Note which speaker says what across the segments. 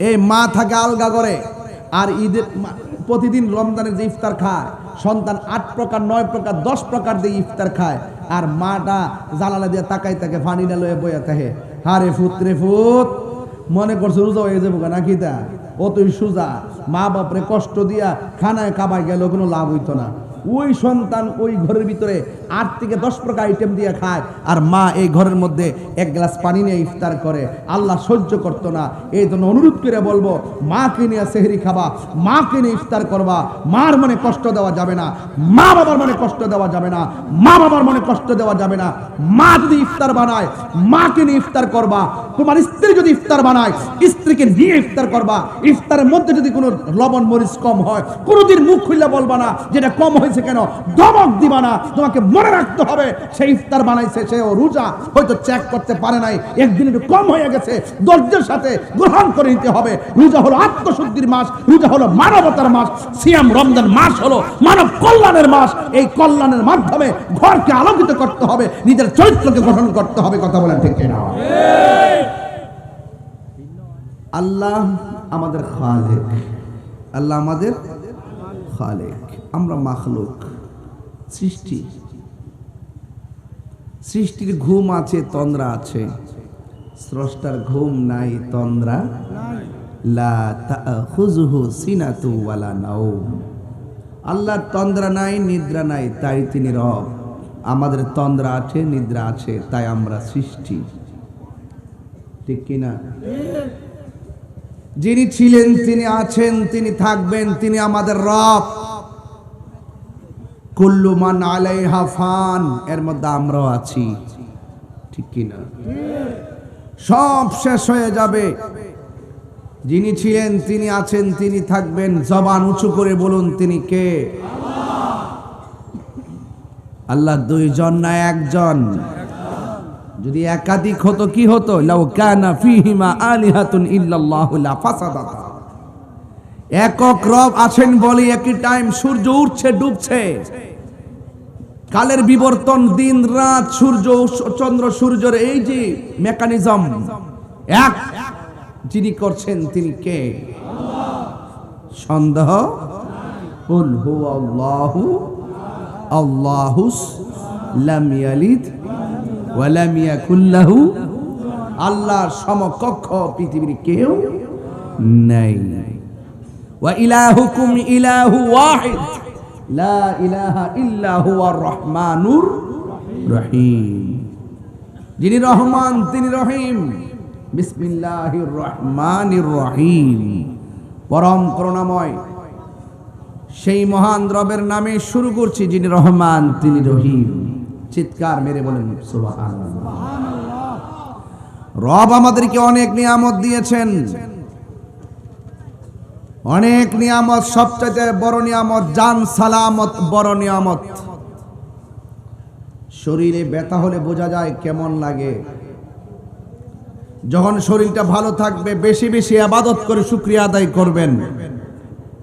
Speaker 1: এই মা থাকে আলগা করে, আর ঈদের প্রতিদিন রমজানের যে ইফতার খায় সন্তান 8 প্রকার 9 প্রকার 10 প্রকার দিয়ে ইফতার খায়, আর মাটা জানালা দিয়ে তাকাই থাকে ফানিটা লয়ে বইয়া থাকে। হারে ফুত রে ফুত, মনে করছে রোজা হয়ে যাবো নাকি? তা অতই সোজা। মা বাপরে কষ্ট দিয়া খানায় খাবাই গেল কোনো লাভ হইতো না। ওই সন্তান ওই ঘরের ভিতরে 8 থেকে 10 প্রকার আইটেম দিয়ে খায়, আর মা এই ঘরের মধ্যে 1 গ্লাস পানি নিয়ে ইফতার করে। আল্লাহ সহ্য করতো না। এই জন্য অনুরোধ করে বলবো, মাকে নিয়ে সেহরি খাবা, মাকে নিয়ে ইফতার করবা। মার মনে কষ্ট দেওয়া যাবে না, মা বাবার মনে কষ্ট দেওয়া যাবে না, মা বাবার মনে কষ্ট দেওয়া যাবে না। মা যদি ইফতার বানায় মাকে নিয়ে ইফতার করবা। তোমার স্ত্রী যদি ইফতার বানায় স্ত্রীকে নিয়ে ইফতার করবা। ইফতারের মধ্যে যদি কোনো লবণ মরিচ কম হয় কোনোদিন মুখ খুললে বলবা না যেটা কম হয়েছে কেন, ধমক দিবা না। তোমাকে মনে রাখতে হবে সেই ইফতার বানাইছে, সেও রোজা, হয়তো চেক করতে পারে নাই, একদিন একটু কম হয়ে গেছে, ধৈর্যের সাথে গ্রহণ করে নিতে হবে। রোজা হলো আত্মশুদ্ধির মাস, রোজা হলো মানবতার মাস, সিয়াম রমজান মাস হলো মানব কল্যাণের মাস। এই কল্যাণের মাধ্যমে ঘরকে আলোকিত করতে হবে, নিজের চরিত্রকে গঠন করতে হবে। কথা বলেন ঠিক কিনা? আল্লাহ আমাদের খালেক, আল্লাহ আমাদের খালেক, আমরা মাখলুক, সৃষ্টি। সৃষ্টির ঘুম আছে, তন্দ্রা আছে, স্রষ্টার ঘুম নাই, তন্দ্রা লা তাখুযুহু সিনাতু ওয়ালা নাওম। আল্লাহর তন্দ্রা নাই, নিদ্রা নাই, তাই তিনি রব। আমাদের তন্দ্রা আছে, নিদ্রা আছে, তাই আমরা সৃষ্টি। ঠিক কিনা? যিনি ছিলেন, তিনি আছেন, তিনি থাকবেন, তিনি আমাদের রব। কুল্লু মান আলাইহা ফান, এর মধ্যে আমরাও আছি। ঠিক কিনা? সব শেষ হয়ে যাবে। যিনি ছিলেন, তিনি আছেন, তিনি থাকবেন। জবান উঁচু করে বলুন, তিনি কে? আল্লাহ দুইজন না একজন? যদি একাধিক হতো কি হতো? লাউ কানা ফীহিমা আলিহাতুন ইল্লাল্লাহু লা ফাসাদাতা। একক রব আছেন বলে একই টাইম সূর্য উঠছে ডুবছে, কালের বিবর্তন, দিন রাত, সূর্য চন্দ্র সূর্যের এই যে মেকানিজম এক যিনি করছেন, তিনি কে? সন্দেহ? কুল হুয়াল্লাহু আল্লাহুস লাম ইয়ালিদ ওয়া লাম ইয়াকুল লাহু। আল্লাহর সমকক্ষ পৃথিবীর কেউ নাই। ওয়া ইলাহুকুম ইলাহু ওয়াহিদ লা ইলাহা ইল্লা হুয়ার রহমানুর রহিম। যিনি রহমান, তিনি রহিম। বিসমিল্লাহির রহমানির রহিম। পরম করুণাময় সেই মহান রবের নামে শুরু করছি, যিনি রহমান, তিনি রহিম। চিৎকার মেরে বলেন সুবহানাল্লাহ। রব আমাদেরকে অনেক নিয়ামত দিয়েছেন, অনেক নিয়ামত। সবচেয়ে বড় নিয়ামত জান সালামত, বড় নিয়ামত। শরীরে ব্যথা হলে বোঝা যায় কেমন লাগে। যখন শরীরটা ভালো থাকবে বেশি বেশি ইবাদত করে শুকরিয়া আদায় করবেন,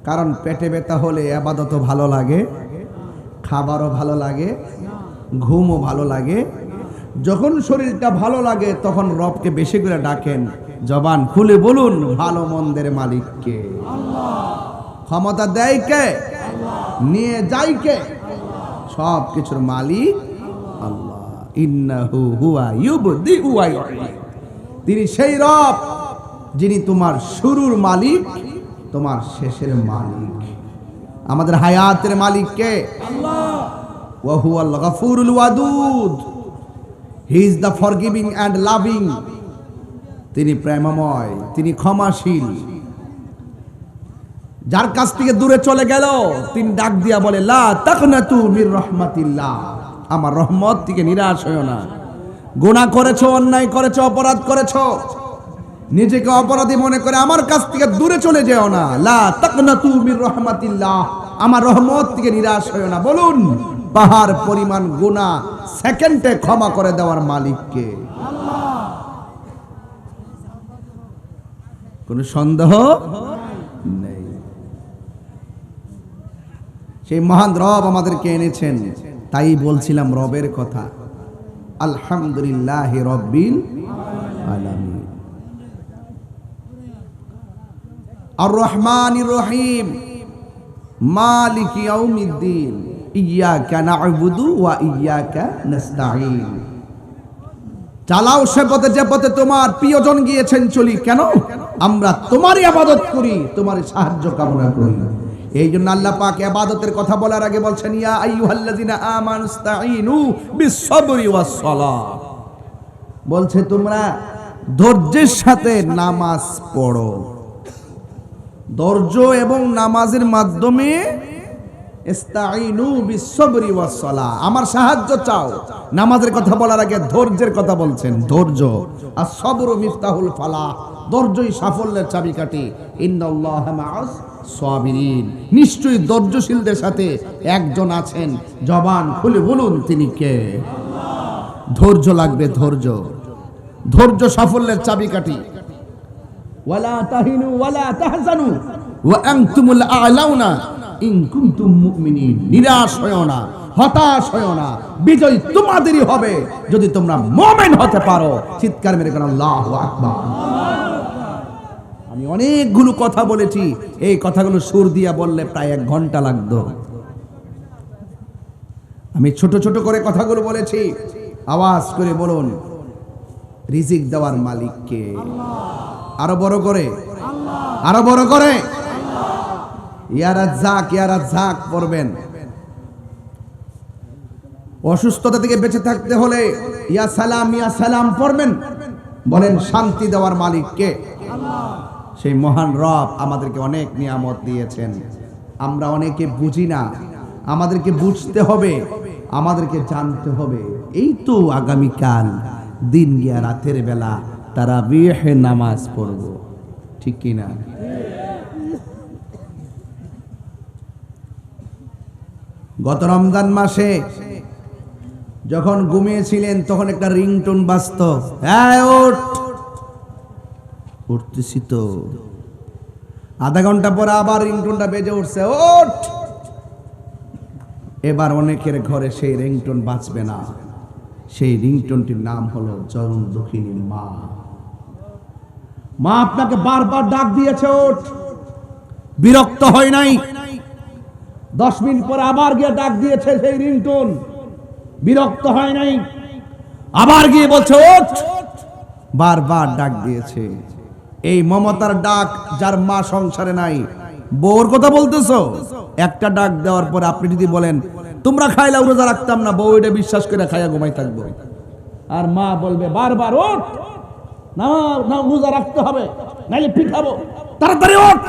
Speaker 1: কারণ পেটে ব্যথা হলে ইবাদতও ভালো লাগে, খাবারও ভালো লাগে, ঘুমও ভালো লাগে। যখন শরীরটা ভালো লাগে তখন রবকে বেশি করে ডাকেন। জবান খুলে বলুন, ভালো মন্দের মালিক কে? ক্ষমতা দেয় কে? নিয়ে যায় কে? সব কিছুর মালিক আল্লাহ। ইন্নাহু হুয়া ইউবদিউ ওয়া ইউঈদ। তিনি সেই রব যিনি তোমার শুরুর মালিক, তোমার শেষের মালিক। আমাদের হায়াতের মালিক কে? আল্লাহ। ওয়া হুয়াল গফুরুল ওয়াদুদ। He is the forgiving and loving. তিনি প্রেমময়, তিনি ক্ষমাশীল। যার কাছ থেকে দূরে চলে গেল তিনি ডাক দিয়া বলে, লা তাকনাতু মির রাহমাতিল্লাহ। আমার রহমত থেকে নিরাশ হয়ো না। গুনাহ করেছো, অন্যায় করেছো, অপরাধ করেছো, নিজেকে অপরাধী মনে করে আমার কাছ থেকে দূরে চলে যেও না। লা তাকনাতু মির রাহমাতিল্লাহ, আমার রহমত থেকে নিরাশ হয়ো না। বলুন, পাহাড় পরিমাণ গুনাহ সেকেন্ডে ক্ষমা করে দেওয়ার মালিক কে? আল্লাহ। কোন সন্দেহ নেই। সেই মহান রব আমাদেরকে এনেছেন। তাই বলছিলাম রবের কথা। আলহামদুলিল্লাহি রাব্বিল আলামিন। আর রহমানির রহিম, মালিক ইয়াউমিদ্দিন, ইয়্যাকা না'বুদু ওয়া ইয়্যাকা নাস্তাঈন। চালাও সে পথে যে পথে তোমার প্রিয়জন গিয়েছেন চলি, কেন? আমরা তোমারই ইবাদত করি, তোমারই সাহায্য কামনা করি। এই জন্য আল্লাহ পাক ইবাদতের কথা বলার আগে বলছেন, ইয়া আইয়ুহাল্লাযিনা আমানুস্তাঈনু বিস-সাবরি ওয়াস-সালাহ। বলছে তোমরা ধৈর্যের সাথে নামাজ পড়ো। ধৈর্য এবং নামাজের মাধ্যমে ইস্তাঈনু বিস-সাবরি ওয়াস-সালাহ, আমার সাহায্য চাও। নামাজের কথা বলার আগে ধৈর্যের কথা বলছেন। ধৈর্য, আস-সাবরু মিফতাহুল ফালাহ, ধৈর্যই সাফল্যের চাবিকাঠি। ইন্নাল্লাহা মা'আস সাবিরিন, নিশ্চয়ই ধৈর্যশীলদের সাথে একজন আছেন। জবান খুলে বলুন তিনি কে? আল্লাহ। ধৈর্য লাগবে, ধৈর্য। ধৈর্য সাফল্যের চাবিকাঠি। ওয়ালা তাহিনু ওয়ালা তাহজানু ওয়া আনতুমুল আ'লাউনা ইন কুনতুম মুমিনিন। নিরাশ হয়ো না, হতাশ হয়ো না, বিজয় তোমাদেরই হবে যদি তোমরা মুমিন হতে পারো। চিৎকার মেরে কোন আল্লাহু আকবার। আমি অনেকগুলো কথা বলেছি, এই কথাগুলো সুর দিয়া বললে প্রায় 1 ঘন্টা লাগতো। আমি ছোট ছোট করে কথাগুলো বলেছি, আওয়াজ করে বলুন রিজিক দেওয়ার মালিক কে? আরো বড় করে, আরো বড় করে ইয়া রাজ্জাক, ইয়া রাজ্জাক পড়বেন। অসুস্থতা থেকে বেঁচে থাকতে হলে ইয়া সালাম পড়বেন। বলেন শান্তি দেওয়ার মালিক কে? সেই মহান রব আমাদেরকে অনেক নিয়ামত দিয়েছেন, আমরা অনেকে বুঝি না। আমাদেরকে বুঝতে হবে, আমাদেরকে জানতে হবে। এই তো আগামীকাল দিন গিয়া রাতের বেলা তারাবিহে নামাজ পড়ব, ঠিক কি না? গত রমজান মাসে যখন ঘুমিয়েছিলেন তখন একটা রিংটোন বাজতো, উঠতেছি তো। আধা ঘন্টা পরে আবার রিংটোনটা বেজে উঠছে, ওঠ। এবার অনেকের ঘরে সেই রিংটোন বাজবে না। সেই রিংটোনটির নাম হলো চরম দুঃখিনী মা। মা আপনাকে বারবার ডাক দিয়েছে, ওঠ। বিরক্ত হয় নাই। 10 মিনিট পরে আবার গিয়ে ডাক দিয়েছে সেই রিংটোন, বিরক্ত হয় নাই। আবার গিয়ে বলছে ওঠ, বারবার ডাক দিয়েছে। এই মমতার ডাক যার মা সংসারে নাই, বউর কথা বলতেছো। একটা ডাক দেওয়ার পরে আপনি যদি বলেন তোমরা খাইলা রোজা রাখতাম না, বউ এটা বিশ্বাস করে খাইয়া ঘুমাই থাকবো। আর মা বলবে বারবার ওঠ, না রোজা রাখতে হবে, নাইলে পিঠাবো, তাড়াতাড়ি ওঠ।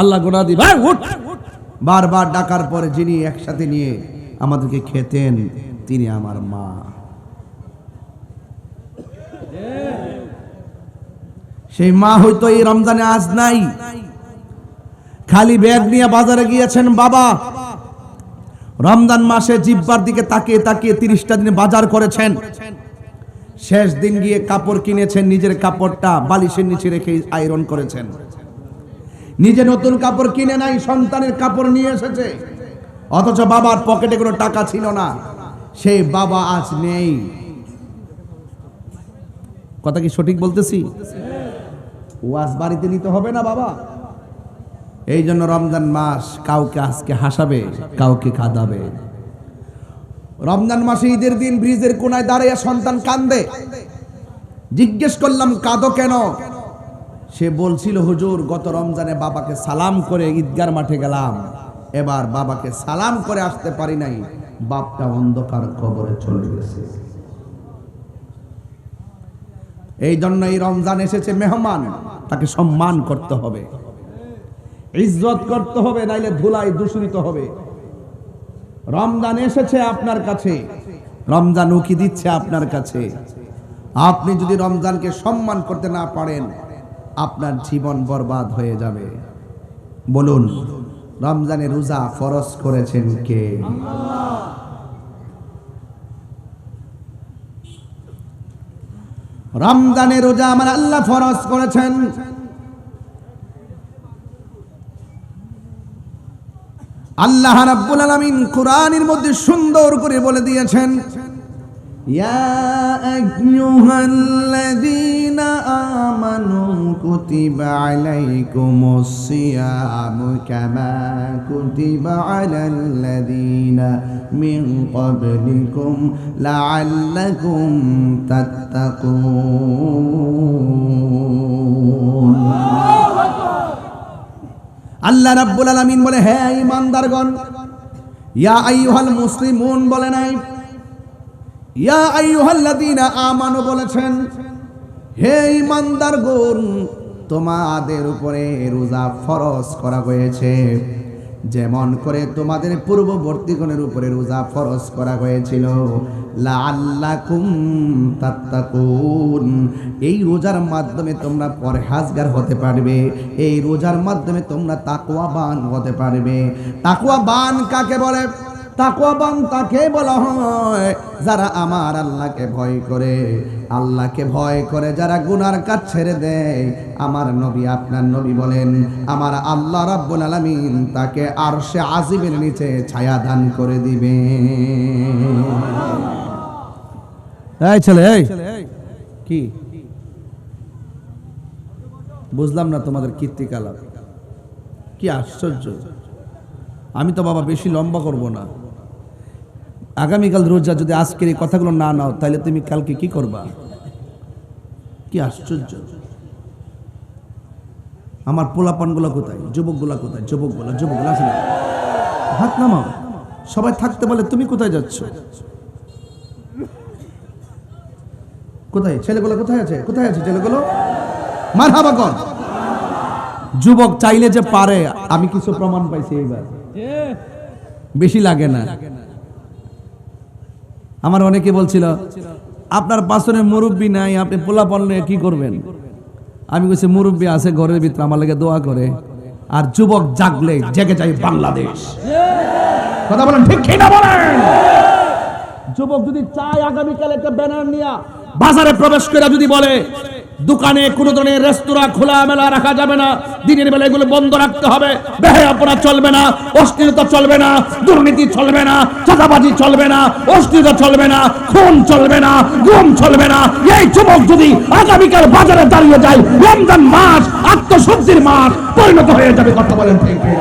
Speaker 1: আল্লাহ গোনা দি ভাই ওঠ। বারবার ডাকার পরে যিনি একসাথে নিয়ে আমাদেরকে খেতেন তিনি আমার মা। সেই মা হয়তো এই রমজানে আজ নাই, খালি ব্যাগ নিয়ে বাজারে গিয়েছেন বাবা। রমজান মাসে জিহ্বার দিকে তাকিয়ে তাকিয়ে 30টা দিনে বাজার করেছেন। শেষ দিন গিয়ে কাপড় কিনেছেন, নিজের কাপড়টা বালিশের নিচে রেখে আয়রন করেছেন। নিজে নতুন কাপড় কিনে নাই, সন্তানের কাপড় নিয়ে এসেছে। অথচ বাবার পকেটে কোনো টাকা ছিল না। সেই বাবা আজ নেই। কথা কি সঠিক বলতেছি? ওয়াজ বাড়িতে নিতে হবে না বাবা। এই জন্য রমজান মাস কাউকে আজকে হাসাবে, কাউকে কাঁদাবে। রমজান মাসে ঈদের দিন ব্রিজের কোনায় দাঁড়িয়ে সন্তান কান্দে। জিজ্ঞেস করলাম কাঁদো কেন? সে বলছিল হুজুর গত রমজানে বাবাকে সালাম করে ঈদগার মাঠে গেলাম, এবার বাবাকে সালাম করে আসতে পারি নাই, বাপটা অন্ধকার কবরে চলে গেছে। এই জন্য এই রমজান এসেছে মেহমান, তাকে সম্মান করতে হবে, ইজ্জত করতে হবে, নাইলে ধুলাই দূষিত হবে। রমজান এসেছে আপনার কাছে, রমজান উকি দিচ্ছে আপনার কাছে। আপনি যদি রমজানকে সম্মান করতে না পারেন, আপনার জীবন বরবাদ হয়ে যাবে। বলুন রমজানে রোজা ফরজ করেছেন কে? আল্লাহ। রমজানে রোজা আমার আল্লাহ ফরজ করেছেন। আল্লাহ রাব্বুল আলামিন কোরআনের মধ্যে সুন্দর করে বলে দিয়েছেন, يا أيها الذين آمنوا كتب عليكم الصيام كما كتب على الذين من قبلكم لعلكم تتقون আল্লাহ রাব্বুল আলামিন বলে, হে ঈমানদারগণ, ইয়া আইয়ুহাল মুসলিমুন বলে নাই, ইয়া আইয়ুহাল্লাযীনা আমানু বলেছেন। হে ঈমানদারগণ, তোমাদের উপরে রোজা ফরজ করা হয়েছে, যেমন করে তোমাদের পূর্ববর্তীগণের উপরে রোজা ফরজ করা হয়েছিল। লাআল্লাকুম তাত্তাকুন, এই রোজার মাধ্যমে তোমরা পরহেজগার হতে পারবে, এই রোজার মাধ্যমে তোমরা তাকওয়াবান হতে পারবে। তাকওয়াবান কাকে বলে? তাকওয়াবান তাকে বলা হয় যারা আমার আল্লাহকে ভয় করে, আল্লাহকে ভয় করে যারা গুনার কাজ ছেড়ে দেয়। আমার নবী, আপনার নবী বলেন, আমার আল্লাহ রাব্বুল আলামিন তাকে আরশে আজিমের নিচে ছায়া দান করে দিবে। এই ছেলে, এই কি বুঝলাম না তোমাদের কীর্তিকলাপ, কি আশ্চর্য। আমি তো বাবা বেশি লম্বা করব না। আগামীকাল রোজা যদি আজকের এই কথাগুলো না নাও, তাহলে তুমি কালকে কি করবা? কি আশ্চর্য। আমার পোলাপানগুলো কোথায়? যুবকগুলা কোথায়? যুবকগুলা আছে না? হাত নামাও। সবাই থাকতে বলে, তুমি কোথায় যাচ্ছ? কোথায় ছেলেগুলো? কোথায় আছে? কোথায় আছে ছেলেগুলো? মারহাবা কর। যুবক চাইলে যে পারে, আমি কিছু প্রমাণ পাইছি এইবার, বেশি লাগে না। আমার অনেকে বলছিল, আপনার পাশনে মুরব্বী নাই, আপনি পোলাপান নিয়ে কি করবেন? আমি বলছি, মুরব্বী আছে ঘরের ভিতরে, আমার লাগে দোয়া করে। আর যুবক জাগলে জেগে যায় বাংলাদেশ। কথা বলেন ঠিক কি না বলেন? যুবক যদি চায় আগামীকাল একটা ব্যানার নিয়ে বাজারে প্রবেশ করে যদি বলে, দোকানে কোন ধরনের রেস্তোরাঁ খোলা মেলা রাখা যাবে না, দিনের বেলা এগুলো বন্ধ রাখতে হবে, বেহায়াপনা চলবে না, অশ্লীলতা চলবে না, দুর্নীতি চলবে না, চাঁদাবাজি চলবে না, অশ্লীলতা চলবে না, খুন চলবে না, গুম চলবে না, এই যুবক যদি আগামীকাল বাজারে দাঁড়িয়ে যায়, রমজান মাস আত্মশুদ্ধির মাস পরিণত হয়ে যাবে। কথা বলেন ঠিক কি?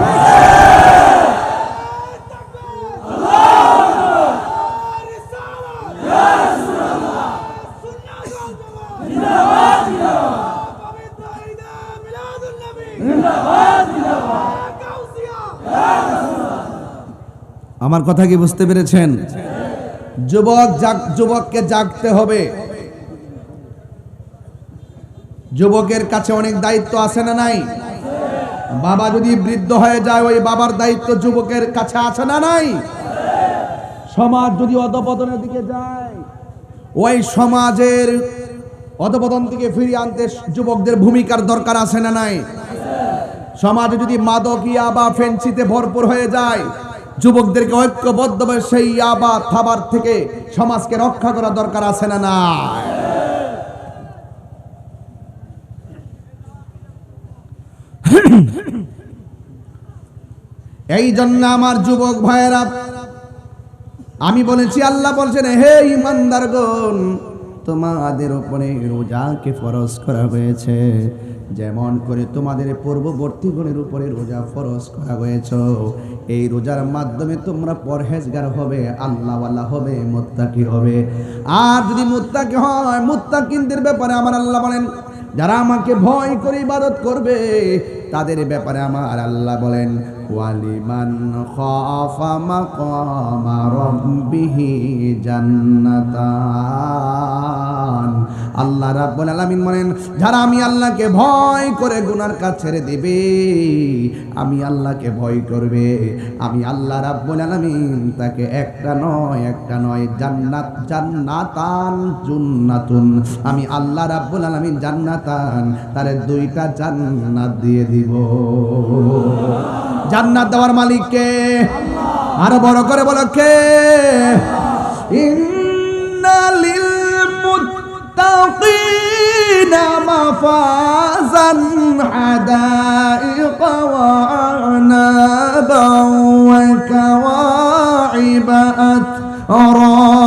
Speaker 1: আমার কথা কি বুঝতে পেরেছেন? যুবককে জাগতে হবে। যুবকের কাছে অনেক দায়িত্ব আছে না নাই? বাবা যদি বৃদ্ধ হয়ে যায়, ওই বাবার দায়িত্ব যুবকের কাছে আছে না নাই? সমাজ যদি অধপতনের দিকে যায়, ওই সমাজের অধপতন থেকে ফিরিয়ে আনতে যুবকদের ভূমিকার দরকার আছে না নাই? সমাজে যদি মাদক, ইয়াবা, ফেন্সিতে ভরপুর হয়ে যায়, যুবকদেরকে ঐক্যবদ্ধভাবে সেই ইয়াবা থাবার থেকে সমাজকে রক্ষা করা দরকার আছে না নাই? এই জন্য আমার যুবক ভাইয়েরা, আমি বলেছি, আল্লাহ বলছেন, হে ঈমানদারগণ, তোমাদের উপরে রোজাকে ফরজ করা হয়েছে, যেমন করে তোমাদের পূর্ববর্তীগণের উপরে রোজা ফরজ করা হয়েছে। এই রোজার মাধ্যমে তোমরা পরহেজগার হবে, আল্লাহওয়ালা হবে, মুত্তাকি হবে। আর যদি মুত্তাকি হয়, মুত্তাকিনদের ব্যাপারে আমার আল্লাহ বলেন, যারা আমাকে ভয় করে ইবাদত করবে, তাদের ব্যাপারে আমার আল্লাহ বলেন, ওয়ালিমান খাফা মাকামা রাব্বিহি জান্নাতান। আল্লাহ রাব্বুল আলামিন বলেন, যারা আমি আল্লাহকে ভয় করে গুনার কাজ ছেড়ে দেবে, আমি আল্লাহকে ভয় করবে, আমি আল্লাহ রাব্বুল আলামিন তাকে একটা নয় জান্নাতান জুন্নাতুন, আমি আল্লাহ রাব্বুল আলামিন জান্নাতান, তারে দুইটা জান্নাত দিয়ে দিব। জান্নাত দেওয়ার মালিক কে? আরো বড় করে বলো কে? ইন্নালিল মুত্তাকিনা মাফাজান হাদাইকা ওয়া আনাবা ওয়া কাওয়াইবা আতরাবা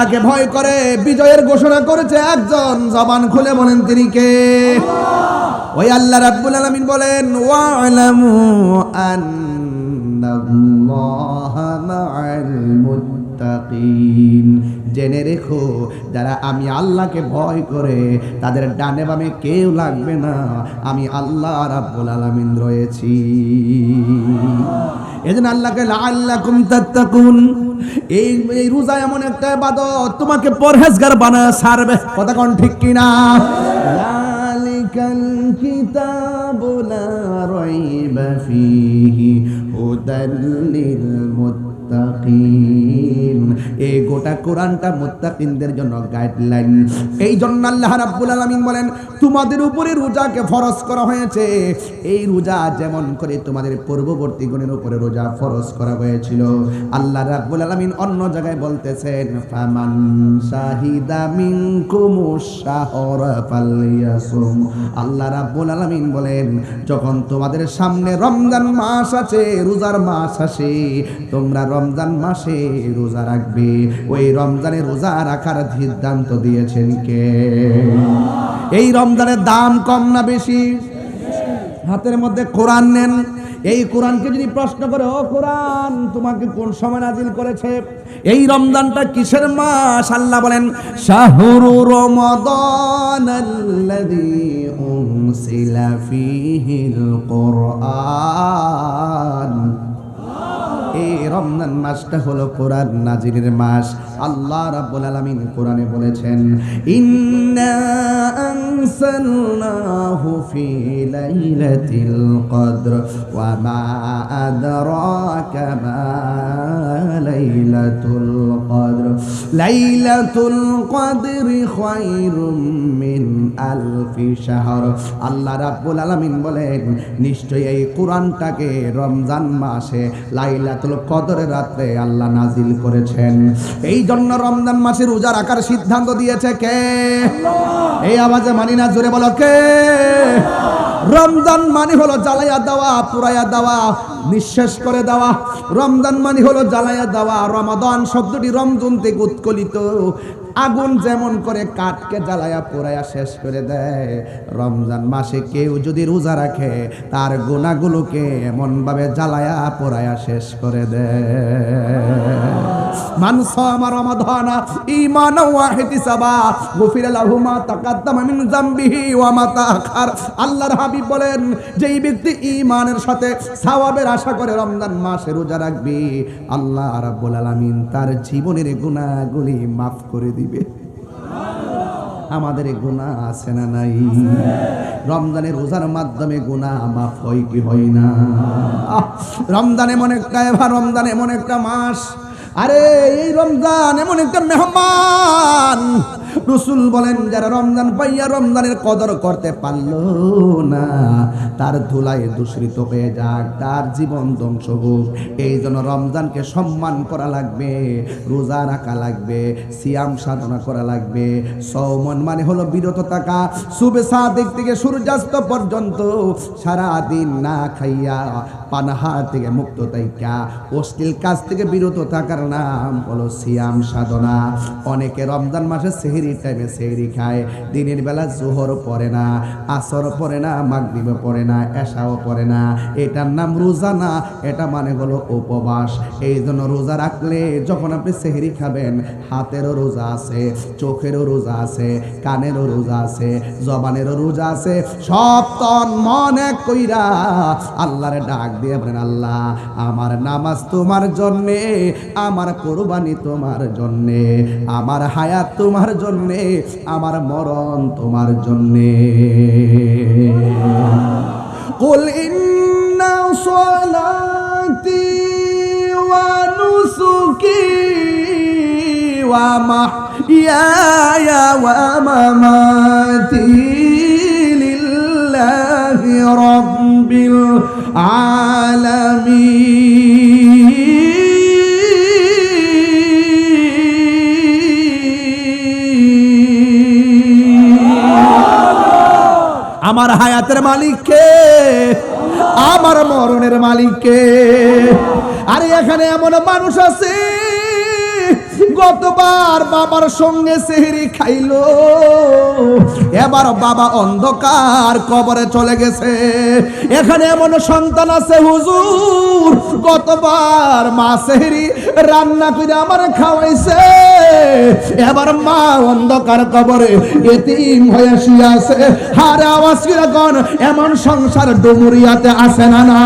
Speaker 1: আল্লাহকে ভয় করে বিজয়ের ঘোষণা করেছে একজন, জবান খুলে বলেন তিনি কে? ওই আল্লাহ রাব্বুল আলামিন বলেন ওয়া'লামু আন্নাল্লাহা মা'আল মুত্তাকিন, জেনে রেখো যারা আমি আল্লাহকে ভয় করে তাদের ডানে বামে কেউ লাগবে না, আমি আল্লাহ রাব্বুল আলামিন রয়েছি। এজন্য আল্লাহকে লাআল্লাকুম তাত্তাকুন, এই রোজা এমন একটা ইবাদত তোমাকে পরহেজগার বানায় ছাড়বে। কথা কোন ঠিক কিনা? যালিকাল কিতাবু লা রাইবা ফীহি হুদাল লিল মুত্তাকিন, এই গোটা কোরআনটা মুত্তাকিনদের জন্য গাইডলাইন। এই জন্য আল্লাহ রাব্বুল আলামিন বলেন তোমাদের উপরে রোজাকে ফরজ করা হয়েছে। এই রোজা যেমন করে তোমাদের পূর্ববর্তী গণের উপরে রোজা ফরজ করা হয়েছিল, আল্লাহ রাব্বুল আলামিন অন্য জায়গায় বলতেছেন ফামান শাহিদা মিনকুমুশ শাহরা ফালইয়াসুম। আল্লাহ রাব্বুল আলামিন বলেন যখন তোমাদের সামনে রমজান মাস আছে, রোজার মাস আসে, তোমরা রমজান মাসে রোজা রাখবে। ওই রমজানে রোজা রাখার সিদ্ধান্ত দিয়েছেন কে? এই রমজানের দাম কম না বেশি? হাতের মধ্যে কোরআন নেন, এই কোরআনকে যদি প্রশ্ন করে ও কোরআন তোমাকে কোন সময় নাজিল করেছে, এই রমজানটা কিসের মাস? আল্লাহ বলেন শাহরু রমাদানাল্লাযী উনসিলা ফীহিল কুরআন। এই রমজান মাসটা হলো কোরআন নাজিলের মাস। আল্লাহ রাব্বুল আলামিন কোরআনে বলেছেন ইন্না আনসালনাহু ফি লাইলাতিল কদর ওয়া মা আদরাকা মা লাইলাতুল কদর লাইলাতুল কদরি খায়রুম মিন আলফি শাহর। আল্লাহ রাব্বুল আলামিন বলেন নিশ্চয়ই এই কোরআনটাকে রমজান মাসে লাইলাতুল কদরের রাতে আল্লাহ নাজিল করেছেন। এই জন্য রমজান মাসে রোজা রাখার সিদ্ধান্ত দিয়েছে কে? এই আওয়াজে মানি না, জোরে বলো কে? রমজান মানে হলো জ্বালাইয়া দেওয়া, পুরাইয়া দেওয়া, নিঃশেষ করে দেওয়া। রমজান মানে হলো জ্বালাইয়া দেওয়া। রমাদান শব্দটি রমজান থেকে উৎকলিত। আগুন যেমন করে কাঠকে জ্বালায়া পোড়ায়া শেষ করে দেয়, রমজান মাসে কেউ যদি রোজা রাখে তার গুনাহগুলোকে এমন ভাবে জ্বালায়া পোড়ায়া শেষ করে দেয়। মান সামা রমাদানা ঈমানান ওয়া ইহতিসাবা গুফিরা লাহু মা তাকাদ্দামা মিন যামবিহি ওয়া মা তাআখার। আল্লাহর হাবিব বলেন যেই ব্যক্তি ঈমানের সাথে সওয়াবের আশা করে রমজান মাসে রোজা রাখবে, আল্লাহ রাব্বুল আলামিন তার জীবনের গুনাহগুলি মাফ করে দিবে। আমাদের গুনাহ আছে না নাই? রমজানের রোজার মাধ্যমে গুনাহ মাফ হয় কি হয় না? রমজান এমন একটা, এবার রমজান এমন একটা মাস, আরে এই রমজান এমন একটা মেহমান। রাসূল বলেন যারা রমজান পাইয়া রমজানের কদর করতে পারলো না, তার ধুলায় দূষিত হয়ে যাক, তার জীবন ধ্বংস হোক। এই জন্য রমজানকে সম্মান করা লাগবে, রোজা রাখা লাগবে, সিয়াম সাধনা করা লাগবে। সওমন মানে হলো বিরত থাকা, সুবে সাদিক থেকে সূর্যাস্ত পর্যন্ত সারা দিন না খাইয়া পানাহার থেকে মুক্ত থাকা, অশ্লীল কাজ থেকে বিরত থাকার নাম হলো সিয়াম সাধনা। অনেকে রমজান মাসে সেহরি টাইমে সেহরি খায়, দিনের বেলা জোহর পড়ে না, আসর পড়ে না, মাগরিব পড়ে না, এশাও পড়ে না। এটার নাম রোজা না, এটা মানে হলো উপবাস। এই জন্য রোজা রাখলে যখন আপনি সেহরি খাবেন, হাতেরও রোজা আছে, চোখেরও রোজা আছে, কানেরও রোজা আছে, জবানেরও রোজা আছে। সব তন মন এক কইরা আল্লাহরে ডাক দিয়ে বলেন আল্লাহ আমার নামাজ তোমার জন্যে, আমার কোরবানি তোমার জন্যে, আমার হায়াত তোমার জন্যে, আমার মরণ তোমার জন্যে। কুল ইন্না সলাতি ওয়া নুসুকি ওয়া মাহইয়ায়া ওয়া মামাতি লিল্লাহি রাব্বিল আলামিন। আমার হায়াতের মালিক কে? আমার মরণের মালিক কে? আরে এখানে এমন মানুষ আছে গতবার বাবার সঙ্গে সেহরি খাইলো, এবার বাবা অন্ধকার কবরে চলে গেছে। এখানে এমন সন্তান আছে হুজুর, গতবার মা সেহরি রান্না করে আমার খাওয়াইছে, এবার মা অন্ধকার কবরে এতিম হয়ে শুয়ে আছে। হারে আওয়াজ করে কোন এমন সংসার ডুমুরিয়াতে আছে না? না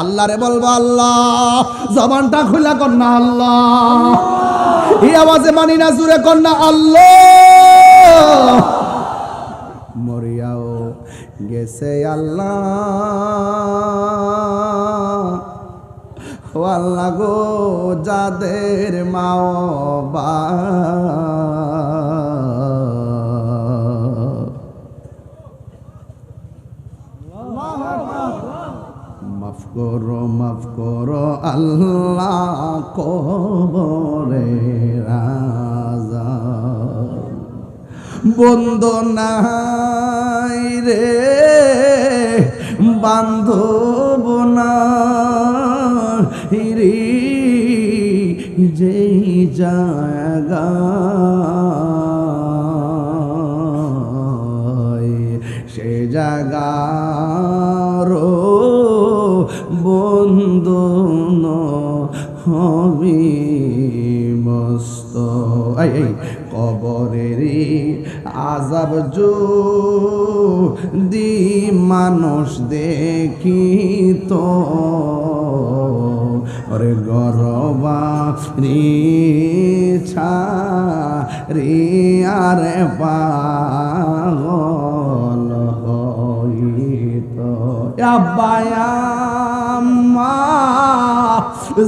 Speaker 1: আল্লাহরে বলবো আল্লাহ, জবানটা খুলে কর না আল্লাহ, এই আওয়াজে মানি না, জুড়ে কর না আল্লাহ। মরিয়াও গেছে আল্লাহ, ও আল্লাহ গো, যাদের মা মাফ করো আল্লাহ, কবরে রাজা বন্ধু নাই রে, বান্ধব নাই রে, যেই জায়গা সে জায়গার বন্ধু হবি মস্ত। এই কবরের আযাব যদি মানুষ দেখিত, ওরে গরবারি ছাড়ি আরে পাগল হইত। আব্বায়াম্মা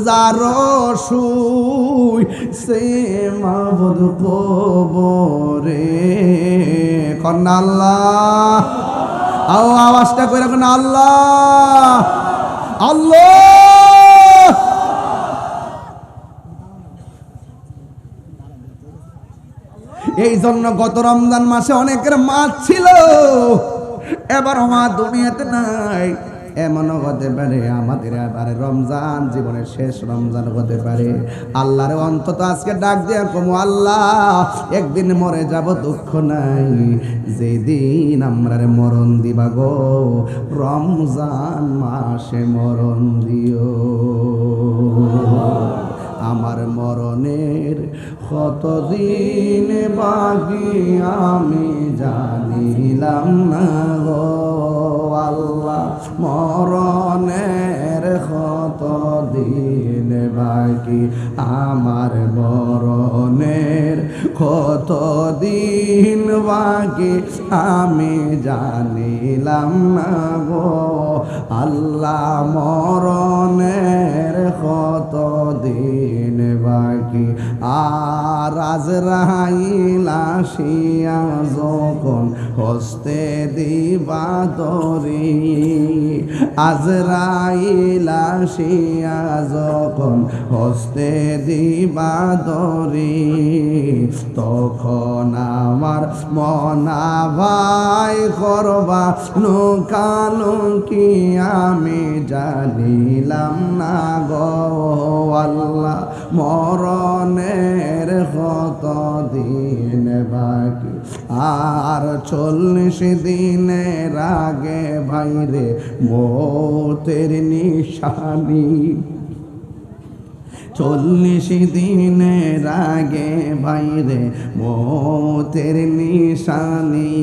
Speaker 1: যারো শুই সে মাবুদ কবরে, কন্যা আল্লাহ, আও আওয়াজটা করে রাখুন আল্লাহ আল্লাহ। এই জন্য গত রমজান মাসে অনেকের মা ছিল, এবার মা দুনিয়াতে নাই। এমনও হতে পারে আমাদের এবারে রমজান জীবনের শেষ রমজান হতে পারে। আল্লাহরে অন্তত আজকে ডাক দেয়া কমু, আল্লাহ একদিন মরে যাব, দুঃখ নাই, যেদিন আমরা মরণ দিবা গো, রমজান মাসে মরণ দিও। আমার মরণের কতদিন বাকি আমি জানিলাম না গো আল্লাহ, মরণের কতদিন বাকি আমার, মরণের কতদিন বাকি আমি জানিলাম না গো আল্লাহ, মরণের কতদিন বাকি। আর আজরাইল আসিয়া যখন হস্তে দিবা দরি, আজরাইল আসিয়া যখন হস্তে দিবা দরি, তখন আমার মনা ভাই করবা লুকালুকি আমি জানিলাম না গো আল্লাহ, মরণের কতদিন বাকি। আর 40 দিনের আগে ভাইরে মৌতের নিশানি, 40 দিনের আগে ভাইরে মৌতের নিশানি,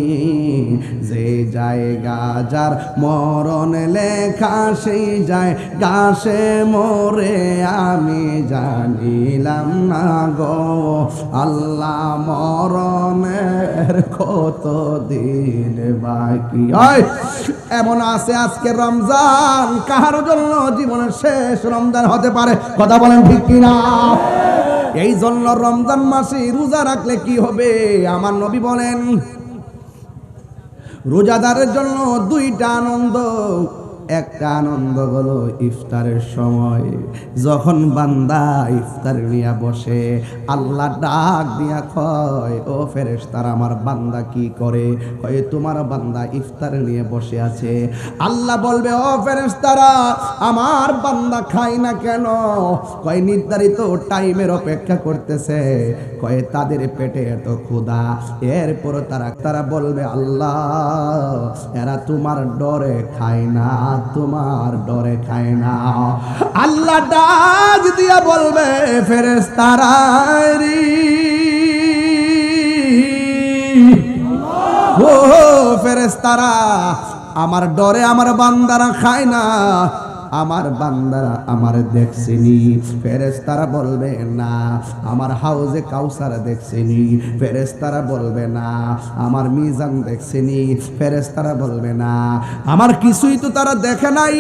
Speaker 1: যে জায়গা যার মরণ লেখা সেই যায় গাছে মোরে আমি জানিলাম না গো আল্লাহ, মরণের কত দিন বাকি। এমন আছে আজকে রমজান কাহার জন্য জীবনের শেষ রমজান হতে পারে, কথা বলেন ঠিক কিনা? এই জন্য রমজান মাসে রোজা রাখলে কি হবে? আমার নবী বলেন রোজাদারের জন্য 2টা আনন্দ। একটা আনন্দ হলো ইফতারের সময় যখন বান্দা ইফতার নিয়ে বসে, আল্লাহ ডাক দিয়া কয়, ও ফেরেশতারা আমার বান্দা কি করে? কয় তোমার বান্দা ইফতার নিয়ে বসে আছে। আল্লাহ বলবে, ও ফেরেশতারা আমার বান্দা খায় না কেন? কয় নির্ধারিত টাইমের অপেক্ষা করতেছে। কয় তাদের পেটে এত ক্ষুধা, এরপর তারা বলবে, আল্লাহ এরা তোমার ডরে খায় না, তোমার ডরে খায় না। আল্লাহ ডাক দিয়া বলবে, ফেরেশতারা রে, ও ফেরেশতারা আমার ডরে আমার বান্দারা খায় না, আমার বান্দারা আমার দেখছেনি। ফেরেশতারা বলবে না আমার হাউজে কাউসার দেখছেনি। ফেরেশতারা বলবে না আমার মিজান দেখছেনি। ফেরেশতারা বলবে না আমার কিছুই তো তারা দেখে নাই,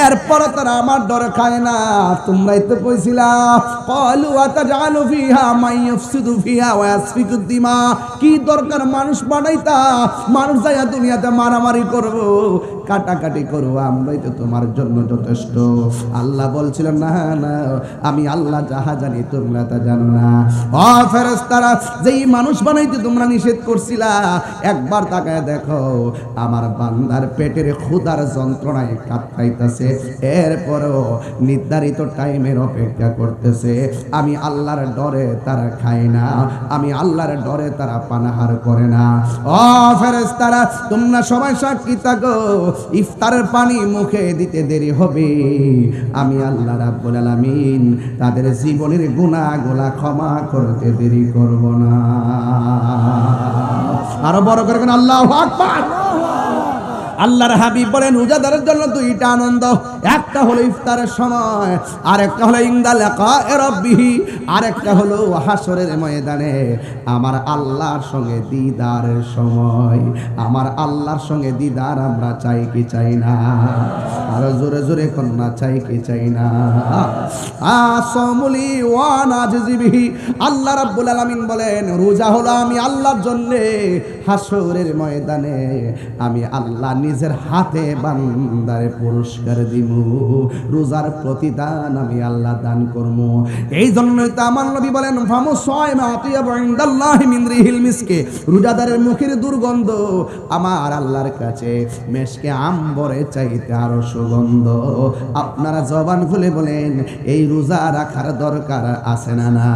Speaker 1: এরপর তারা আমার ডরে খায় না। তোমরাই তো কইছিলা, ক্বালু আতাজালু ফিহা মান ইফসিদু ফিহা ওয়া ইয়াসফিকু দিমা, কি দরকার মানুষ বানাইতা, মানুষ যাইয়া দুনিয়াতে মারামারি করব, কাটাকাটি করবো, আমরাই তো তোমার জন্য যথেষ্ট। আল্লাহ বলছিলেন, না না আমি আল্লাহ যাহা জানি তোমরা তা জানো না। ও ফেরেশতারা যেই মানুষ বানাইতে তোমরা নিষেধ করছিলা, একবার তাকায় দেখো আমার বান্দার পেটের ক্ষুধার যন্ত্রণায় কাতরাইতেছে, এরপরও নির্ধারিত টাইমের অপেক্ষা করতেছে। আমি আল্লাহর ডরে তারা খায় না, আমি আল্লাহর ডরে তারা পানাহার করে না। ও ফেরেশতারা তোমরা সবাই সাক্ষী থাকো, ইফতারের পানি মুখে দিতে দেরি হবে, আমি আল্লাহ রাব্বুল আলামিন তাদের জীবনের গুনাহগুলো ক্ষমা করতে দেরি করব না। আরো বড় করে কোন আল্লাহু আকবার। আল্লাহর হাবিব বলেন রোজাদারের জন্য দুইটা আনন্দ, একটা হলো ইফতারের সময়, আর একটা হলো ইনদা লিকায়ে রাব্বিহি, আর একটা হলো হাসরের ময়দানে আমার আল্লাহর সঙ্গে দিদারের সময়। আমার আল্লাহর সঙ্গে দিদার আমরা চাই কি চাই না? আরো জোরে জোরে কন্যা চাই কি চাই না? আসামুলি ওয়া নাজিবিহি, আল্লাহ রাব্বুল আলামিন বলেন রোজা হলো আমি আল্লাহর জন্য, হাসরের ময়দানে আমি আল্লাহ নিজের হাতে বান্দারে পুরস্কার দিব, রোজার প্রতিদান আমি আল্লাহ দান করব। এই জন্যই তো আমার নবী বলেন ফামুসাইমা আতিয়াবু ইনদাল্লাহি মিন রিহিল মিসকে, রোজাদারের মুখের দুর্গন্ধ আমার আল্লাহর কাছে মেশকে আম্বরে চাইতে আরো সুগন্ধ। আপনারা জবান খুলে বলেন এই রোজা রাখার দরকার আছে না না?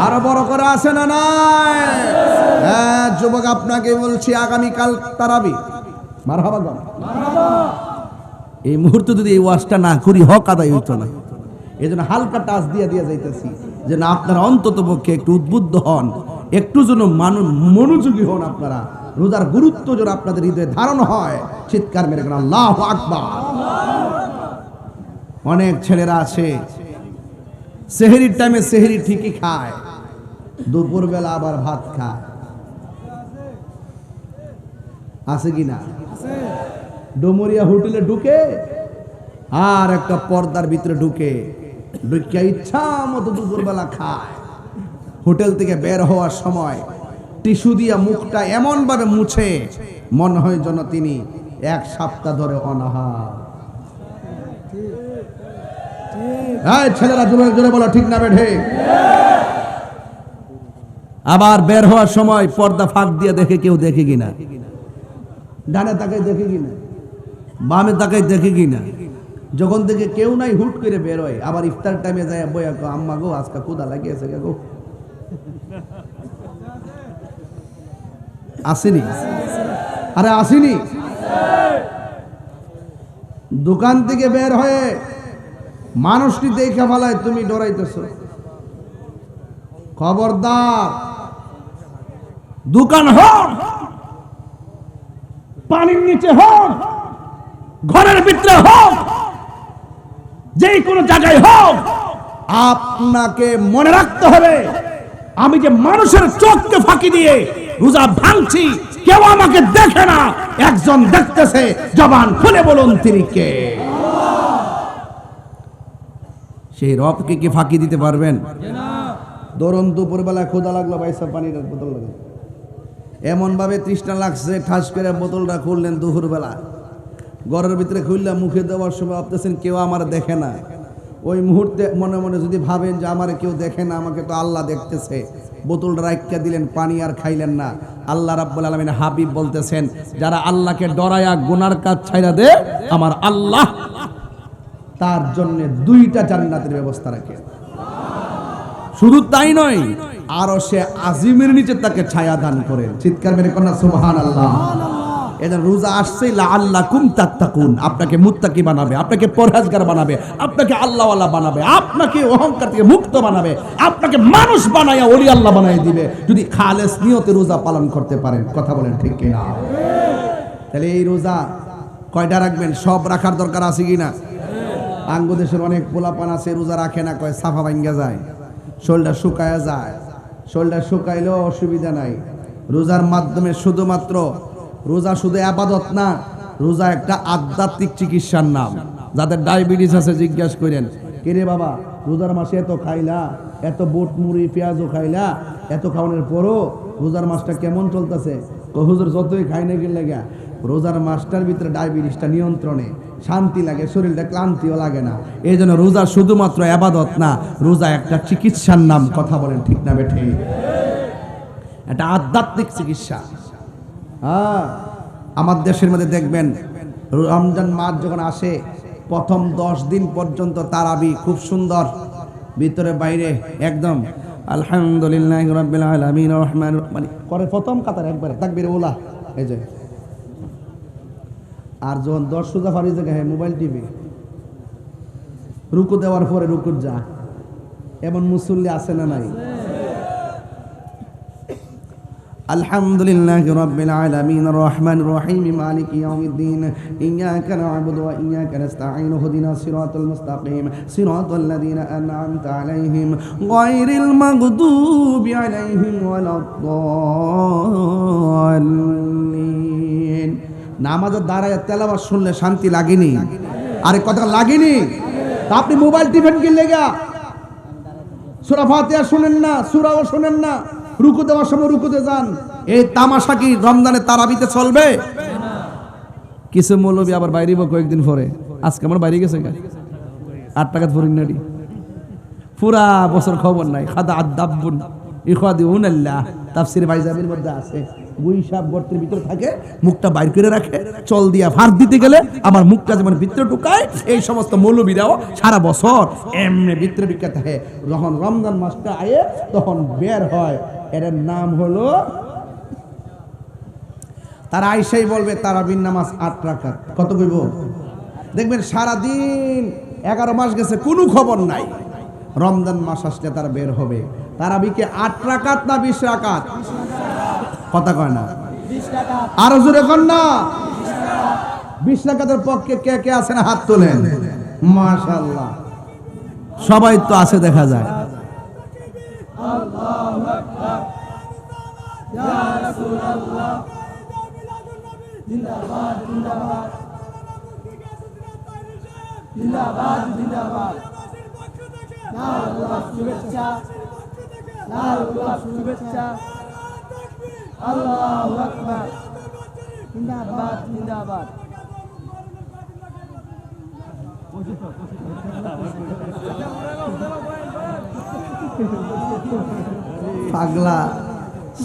Speaker 1: আরো বড় করে আছে না না? হ্যাঁ যুবক আপনাকে বলছি, আগামীকাল তারাবি, মারহাবা গো, এই মুহূর্তে যদি এই ওয়াজটা না করি হক আদায় হইতো না। এই জন্য হালকা টাচ দিয়ে দিয়ে যাইতেছি, যেন আপনারা অন্তত পক্ষে একটু উদ্বুদ্ধ হন, একটু যেন মনোযোগী হন, আপনারা রোজার গুরুত্ব যেন আপনাদের হৃদয়ে ধারণ হয়। চিৎকার মেরে কেন আল্লাহু আকবার। অনেক ছেলেরা আছে সেহরির টাইমে সেহরি ঠিকই খায়, দুপুরবেলা আবার ভাত খায়, আছে কি না? ডোমরিয়া হোটেলে ঢুকে আর একটা পর্দার ভিতরে ঢুকে ইচ্ছা মতো দুপুরবেলা খায়। হোটেল থেকে বের হওয়ার সময় টিস্যু দিয়া মুখটা এমন ভাবে মুছে মনে হয় যেন তিনি এক সপ্তাহ ধরে অনাহার। ছেলেরা জোরে জোরে বলো ঠিক না বেঠে? আবার বের হওয়ার সময় পর্দা ফাঁক দিয়ে দেখে কেউ দেখে কিনা, ডানে তাকাই দেখে কিনা, বামে তাকাই দেখে কিনা। যখন থেকে কেউ নাই হুট করে বের হয়, আবার ইফতার টাইমে যায় বইয়া কো আম্মা গো আজকে ক্ষুধা লাগিয়েছে গো, আসেনি? আরে আসেনি? দোকান থেকে বের হয়ে মানুষটি দেখে ফেলায় তুমি ডরাইতেছো, খবরদার। দোকান হোক, পানির নিচে হোক, ঘরের ভিতরে হোক, যে কোনো জায়গায় হোক, আপনাকে মনে রাখতে হবে আমি যে মানুষের চোখকে ফাঁকি দিয়ে রোজা ভাঙছি, কেউ আমাকে দেখে না, একজন দেখতেছে। জবান খুলে বলুন তিনি কে? সেই রবকে কি ফাঁকি দিতে পারবেন? ধরুন দুপুরবেলা ক্ষুধা লাগলো, ভাইসা পানির বোতল এমন ভাবে তৃষ্ণা লাগছে, ঠাস করে বোতলটা খুললেন দুপুরবেলা, ঘরের ভিতরে খুললা মুখে দেওয়ার সময় ভাবতেছেন কেউ আমার দেখে না, ওই মুহূর্তে মনে মনে যদি ভাবেন যে আমার কেউ দেখে না, আমাকে তো আল্লাহ দেখতেছে, বোতলটা রাইখা দিলেন, পানি আর খাইলেন না। আল্লাহ রাব্বুল আলামিন হাবিব বলতেছেন, যারা আল্লাহকে ডরায়া গুনার কাজ ছাইড়া দে, আমার আল্লাহ তার জন্য 2টা জান্নাতের ব্যবস্থা রাখে। শুধু তাই নয়, আরো সে আজিমের নিচে তাকে ছায়া দান করেন। চিৎকার মেরে কন্যা সুবহানাল্লাহ। এদের রোজা আসছে লাআল্লাকুম তাত্তাকুন, আপনাকে মুত্তাকি বানাবে, আপনাকে পরহেজগার বানাবে, আপনাকে আল্লাহওয়ালা বানাবে, আপনাকে অহংকার থেকে মুক্ত বানাবে, আপনাকে মানুষ বানায়া ওলি আল্লাহ বানাই দিবে, যদি খালেস নিয়তে রোজা পালন করতে পারেন। কথা বলেন ঠিক কিনা? তাহলে এই রোজা কয়টা রাখবেন? সব রাখার দরকার আছে কিনা? আঙ্গদেশের অনেক পোলাপান আছে রোজা রাখে না, কয় সাফা ভাঙ্গা যায়, শরীরটা শুকায়া যায়। শরীরটা শুকাইলেও অসুবিধা নাই। রোজার মাধ্যমে শুধুমাত্র রোজা শুধু আবাদত না, রোজা একটা আধ্যাত্মিক চিকিৎসার নাম। যাদের ডায়াবেটিস আছে জিজ্ঞাসা করেন, কিরে বাবা রোজার মাসে এত খাইলা, এত বুট মুড়ি পেঁয়াজও খাইলা, এত খাওয়ানোর পরও রোজার মাসটা কেমন চলতেছে? হুজুর যতই খাই না গেলে গা, রোজার মাসটার ভিতরে ডায়াবেটিসটা নিয়ন্ত্রণে, শান্তি লাগে, শরীরটা ক্লান্তিও লাগে না। এই জন্য রোজা শুধুমাত্র আবাদত না, রোজা একটা চিকিৎসার নাম। কথা বলেন ঠিক না বেঠে? এটা আধ্যাত্মিক চিকিৎসা। হ্যাঁ, আমার দেশের মধ্যে দেখবেন রমজান মাস যখন আসে, প্রথম 10 দিন পর্যন্ত তারাবি খুব সুন্দর, ভিতরে বাইরে একদম আলহামদুলিল্লাহি রাব্বিল আলামিন রহমান মানে করে প্রথম কাতার একবারে তাকবীর ওলা। এই যে আর যখন 10 রোজা ফারি জায়গায় মোবাইল টিভি, রুকু দেওয়ার পরে রুকুর যা, এমন মুসল্লি আছে না নাই? আলহামদুলিল্লাহি রাব্বিল আলামিন রহমানির রহিম মালিকি ইয়াউমিদ্দিন ইয়্যাকা না'বুদু ওয়া ইয়্যাকা নাস্তাঈন ইহদিনাস সিরাতাল মুস্তাকিম সিরাতাল লাযীনা আন'আমতা আলাইহিম গায়রিল মাগদুবি আলাইহিম ওয়ালাদ-দাল্লিন। নামাজের দাঁড়ায় তেলাওয়াত শুনলে শান্তি লাগেনি? আরে কথা লাগেনি? তা আপনি মোবাইল টিপেন কি লেগা? সূরা ফাতিহা শুনেন না, সূরাও শুনেন না, রুকু দেওয়ার সময় রুকুতে যান। এই তামাশা কি রমজানে তারাবিতে চলবে? কিছু মৌলবী আবার বাইরেব কয়েকদিন পরে। আজকে আমার বাইরে গেছে 8 টাকা ফরিং নাড়ি, পুরা বছর খবর নাই। খাদা আদাবুন ইখাদিউনাল্লাহ, তাফসীর বাইজাবির মধ্যে আছে। গুই সাপ গর্তের ভিতরে থাকে, মুখটা বাইর করে রাখে, চল দিয়া ফার দিতে গেলে আমার মুখটা যেমন ভিতরে ঢুকায়, এই সমস্ত মৌলবীরাও সারা বছর এমনি ভিতরে ঢুকে থাকে। যখন রমজান মাসটা আয়ে তখন বের হয়। এর নাম হলো, তারা আইসাই বলবে তারাবির নামাজ 8 রাকাত। কত কইব? দেখবেন সারাদিন 11 মাস গেছে কোনো খবর নাই, রমজান মাস আসলে তারা বের হবে। তারাবিকে 8 রাকাত না 20 রাকাত? কথা কয় না, আরো জোরে কর না। 20 রাকাতের পক্ষে কে কে আছেন হাত তোলেন। মাশাআল্লাহ, সবাই তো আছে দেখা যায়। আল্লাহু আকবার, ইয়া রাসূলুল্লাহ, জিন্দাবাদ জিন্দাবাদ জিন্দাবাদ জিন্দাবাদ। আল্লাহু শুভেচ্ছা, আল্লাহু শুভেচ্ছা, আল্লাহু আকবার, জিন্দাবাদ জিন্দাবাদ। পাগলা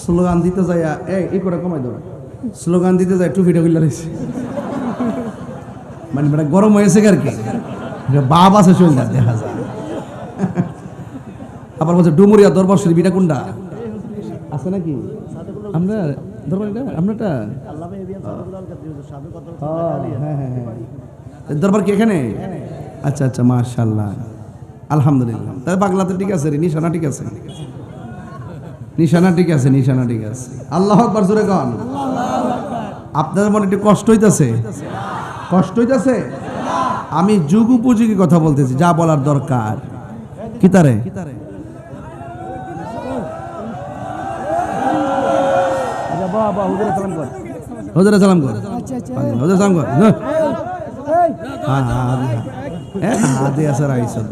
Speaker 1: স্লোগান দিতে যায়, এই করে কমাই দেবো, স্লোগান দিতে যায় টুপিটা খুলে রয়েছে, মানে বেটা গরম হয়েছে আর কি, বাপ আছে শরীরটা দেখা যায়। আবার বলছে ডুমুরিয়া দরবার শরীফ, এটা কোনটা আছে নাকি? আমরা দরবারটা আপনারটা? হ্যাঁ হ্যাঁ হ্যাঁ, দরবার কি এখানে? আচ্ছা আচ্ছা, মাশাআল্লাহ, আলহামদুলিল্লাহ। তাহলে পাগলাতে ঠিক আছে রে, নিশানা ঠিক আছে, নিশানা ঠিক আছে, নিশানা ঠিক আছে। আল্লাহু আকবার, জোরে গান। আপনাদের মনে একটু কষ্ট হইতাছে? কষ্ট হইতাছে? আমি যুগ উপযোগী কথা বলতেছি, যা বলার দরকার। কি তারে হুজুরে সালাম কর, হুজুরে সালাম কর। হাদি আছে রাইসত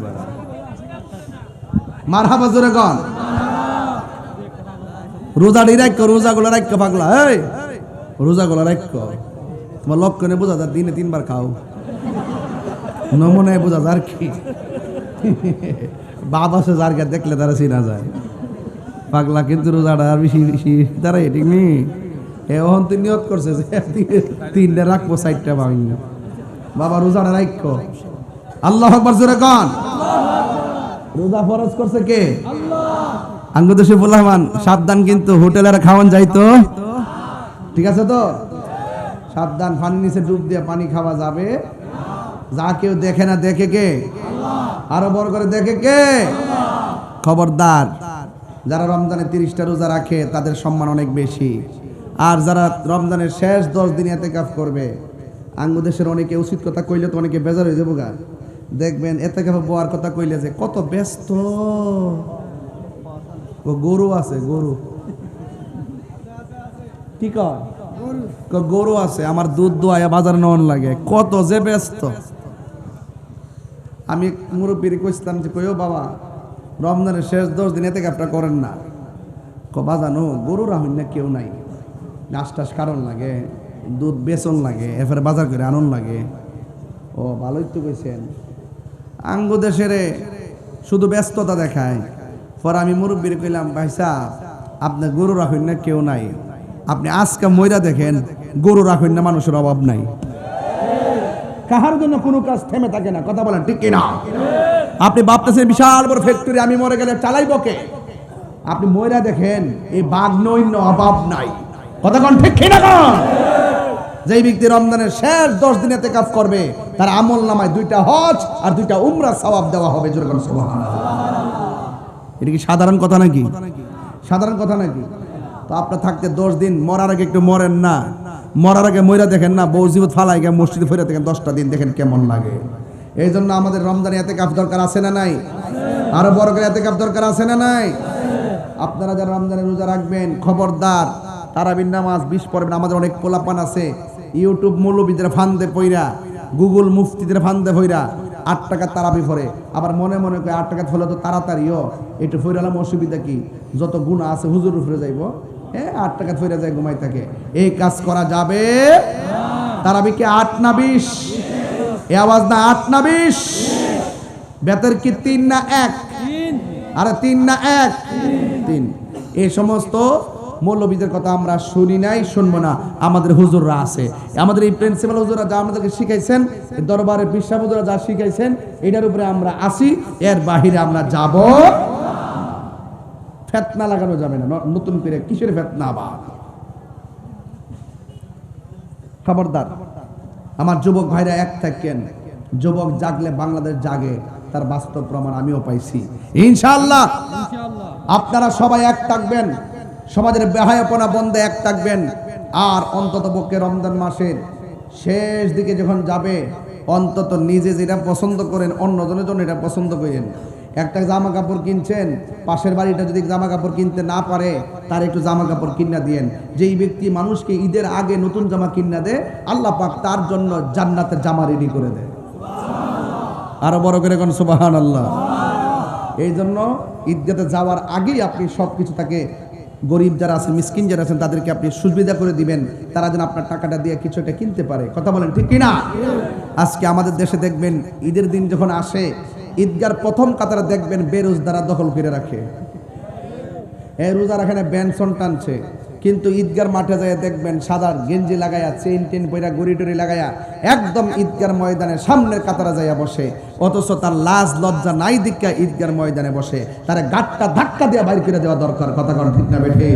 Speaker 1: মারহাবা, জোরে গান। রোজা রাখ, রোজা গুলো রাখ পাগলা, এই রোজা গুলো রাখ, তোমার লক্ষণে বোঝা যায় দিনে 3 বার খাও, নমুনায় বোঝা যায় আর কি। বাবা সে যারকে দেখলে তারা চিনা যায় পাগলা, কিন্তু রোজাটা আর বেশি বেশি তারা ঠিক নেই। এখন তুই নিয়ত করছে যে 3টা রাখবো 4টা ভাঙি, বাবা রোজাটা রাখো। আল্লাহু আকবার জোরে কোন। রোজা ফরজ করছে কে? আল্লাহ। আঙ্গুদেশে বললাম সাবধান, কিন্তু হোটেলের খাওয়ান যাইতো, ঠিক আছে তো? সাবধান, পানির নিচে ডুব দিয়ে পানি খাওয়া যাবে। যা কেউ দেখে না, দেখে কে? আল্লাহ। আরো বড় করে দেখে কে? আল্লাহ। খবরদার, যারা রমজানে 30টা রোজা রাখে তাদের সম্মান অনেক বেশি। আর যারা রমজানের শেষ 10 দিন ইতিকাফ করবে, আঙ্গুদেশের অনেকে উচিত কথা কইলে তো অনেকে বেজার হয়ে যাবো গা। দেখবেন ইতিকাফে বওয়ার কথা কইলে যে কত ব্যস্ত, ও গরু আছে, গরু কি কয়, গরু আছে, আমার দুধ দোয়া বাজার নেওয়ার লাগে, কত যে ব্যস্ত। আমি মুরব্বীর কইছিলাম যে কইও বাবা রমজানের শেষ 10 দিন ইতিকাফটা করেন না। বাজানো গরু রাহুন না কেউ নাই, ঘাস টাস কারণ লাগে, দুধ বেচন লাগে, এরপরে বাজার করে আনন লাগে। ও ভালোই তো কইছেন। আঙ্গু দেশের শুধু ব্যস্ততা দেখায়। পরে আমি মুরব্বীর কইলাম ভাই সাহেব আপনি গরু রাখুন না কেউ নাই, আপনি আজকে ময়রা দেখেন গরু রাখুন না মানুষের অভাব নাই। কাহার জন্য কোনো কাজ থেমে থাকে না, কথা বলেন ঠিক কিনা? আপনি ভাবতেছেন বিশাল বড় ফ্যাক্টরি, আমি মরে গেলে চালাইব কে? আপনি ময়রা দেখেন এই বাঘ নৈন্য অভাব নাই, কথা কোন ঠিক কিনা? কোন যেই ব্যক্তি রমজানের শেষ 10 দিন ইতিকাফ করবে তার আমল নামায় 2টা হজ আর 2টা উমরা সওয়াব দেওয়া হবে। জোরে বলেন সুবহানাল্লাহ। এটা কি সাধারণ কথা নাকি? সাধারণ কথা নাকি? তো আপনার থাকতে 10 দিন, মরার আগে একটু মরেন না, মরার আগে ময়রা দেখেন না, বউ জীবত ফালাই গিয়ে মসজিদে ফিরে দেখেন 10টা দিন দেখেন কেমন লাগে। এই জন্য আমাদের রমজানে ইতিকাফ দরকার আছে না নাই? আরো বড় করে ইতিকাফ দরকার আছে না নাই? আপনারা যারা রমজানে রোজা রাখবেন খবরদার তারাবির নামাজ 20 পড়বেন। আমাদের অনেক পোলাপান আছে ইউটিউব মৌলবীদের ফান্দে পইরা, গুগল মুফতিদের ফান্দে পইরা 8 টাকা তারাবি পড়ে, আবার মনে মনে করে 8 টাকা হলে তো তাড়াতাড়িও একটু ফইরালাম, অসুবিধা কি, যত গুনাহ আছে হুজুর উপরে যাইব, 8 টাকা ফইরা যায় ঘুমাই থাকে। এই কাজ করা যাবে? তারাবি কি 8 না 20? এই আওয়াজ না 8 না 20? বেতর কি 3 না 1? আরে 3 না 1? 3। এই সমস্ত মৌলবীদের কথা আমরা শুনি নাই, শুনবো না। আমাদের হুজুররা আছে, আমাদের এই প্রিন্সিপাল হুজুররা যা আমাদেরকে শিখাইছেন, দরবারের বিশ্বাস হুজুররা যা শিখাইছেন, এটার উপরে আমরা আসি, এর বাহিরে আমরা যাব। ফেতনা লাগানো যাবে না, নতুন করে কিসের ফেতনা আবার? খবরদার আমার যুবক ভাইরা এক থাকেন, যুবক জাগলে বাংলাদেশ জাগে, তার বাস্তব প্রমাণ আমিও পাইছি ইনশাআল্লাহ। আপনারা সবাই এক থাকবেন, সমাজের বেহায়াপনা বন্ধে এক থাকবেন। আর অন্তত পক্ষে রমজান মাসের শেষ দিকে যখন যাবে, অন্তত নিজে যেটা পছন্দ করেন অন্যজনের জন্য এটা পছন্দ করেন। একটা জামা কাপড় কিনছেন, পাশের বাড়িটা যদি জামা কাপড় কিনতে না পারে তার একটু জামা কাপড় কিনা দিয়েন। যেই ব্যক্তি মানুষকে ঈদের আগে নতুন জামা কিনা দেয়, আল্লাহ পাক তার জন্য জান্নাতের জামা রেডি করে দেয়। আরো বড় করে কোন সুবহানাল্লাহ। এই জন্য ঈদগাতে যাওয়ার আগেই আপনি সবকিছু তাকে, গরিব যারা আছেন, মিসকিন যারা আছেন, তাদেরকে আপনি সুবিধা করে দিবেন, তারা যেন আপনার টাকাটা দিয়ে কিছু একটা কিনতে পারে। কথা বলেন ঠিক কিনা? আজকে আমাদের দেশে দেখবেন ঈদের দিন যখন আসে, ঈদগার প্রথম কাতারে দেখবেন বেরোজদারা দখল করে রাখে। এই রোজার এখানে বেনসন টানছে, কিন্তু ঈদগার মাঠে যায় দেখবেন সাদা গেঞ্জি লাগায়া, চেইন টেন পয়রা, গড়ি টড়ি লাগায়া একদম ঈদগার ময়দানের সামনের কাতারে যাইয়া বসে। অথচ তার লাজ লজ্জা নাই দিকা ঈদগার ময়দানে বসে, তার গাটটা ধাক্কা দিয়ে বাইর করে দেওয়া দরকার। কথা কোন ঠিক না বেঠি?